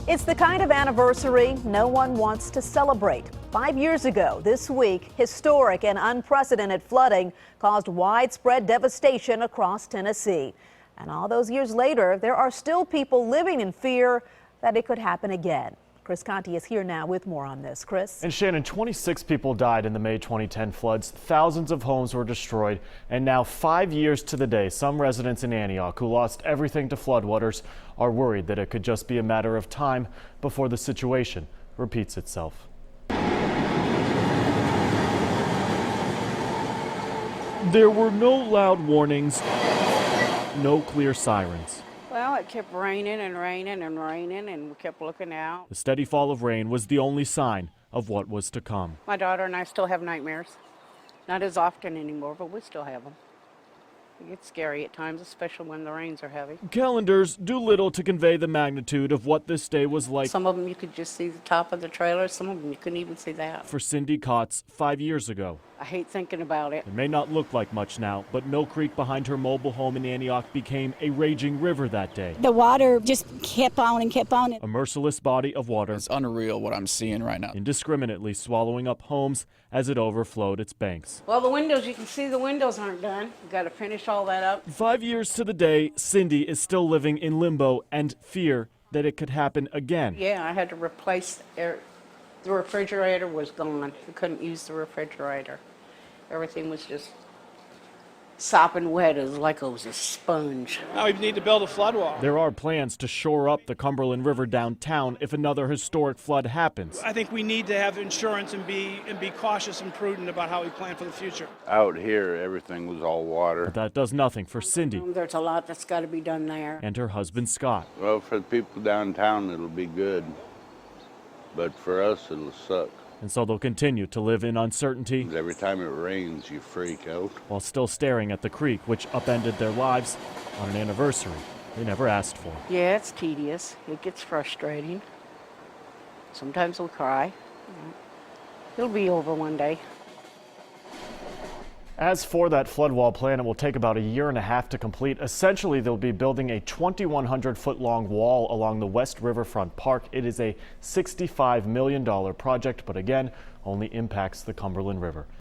It's the kind of anniversary no one wants to celebrate. 5 years ago this week, historic and unprecedented flooding caused widespread devastation across Tennessee. And all those years later, there are still people living in fear that it could happen again. Chris Conti is here now with more on this. Chris? And Shannon, 26 people died in the May 2010 floods. Thousands of homes were destroyed. And now 5 years to the day, some residents in Antioch who lost everything to floodwaters are worried that it could just be a matter of time before the situation repeats itself. There were no loud warnings, no clear sirens. Well, it kept raining and raining and raining, and we kept looking out. The steady fall of rain was the only sign of what was to come. My daughter and I still have nightmares. Not as often anymore, but we still have them. It gets scary at times, especially when the rains are heavy. Calendars do little to convey the magnitude of what this day was like. Some of them you could just see the top of the trailer. Some of them you couldn't even see that. For Cindy Kotz 5 years ago. I hate thinking about it. It may not look like much now, but Mill Creek behind her mobile home in Antioch became a raging river that day. The water just kept on and kept on. A merciless body of water. It's unreal what I'm seeing right now. Indiscriminately swallowing up homes as it overflowed its banks. Well, the windows, you can see the windows aren't done. We've got to finish all that up. 5 years to the day, Cindy is still living in limbo and fear that it could happen again. Yeah, I had to replace the refrigerator was gone. We couldn't use the refrigerator. Everything was just sopping wet. It was like it was a sponge. Now we need to build a flood wall. There are plans to shore up the Cumberland River downtown if another historic flood happens. I think we need to have insurance and be cautious and prudent about how we plan for the future. Out here, everything was all water. But that does nothing for Cindy There's a lot that's got to be done there. and her husband Scott. Well, for the people downtown, it'll be good. But for us, it'll suck. And so they'll continue to live in uncertainty Every time it rains, you freak out. while still staring at the creek, which upended their lives on an anniversary they never asked for. Yeah, it's tedious. It gets frustrating. Sometimes we'll cry. It'll be over one day. As for that flood wall plan, it will take about 1.5 years to complete. Essentially, they'll be building a 2,100-foot-long wall along the West Riverfront Park. It is a $65 million project, but again, only impacts the Cumberland River.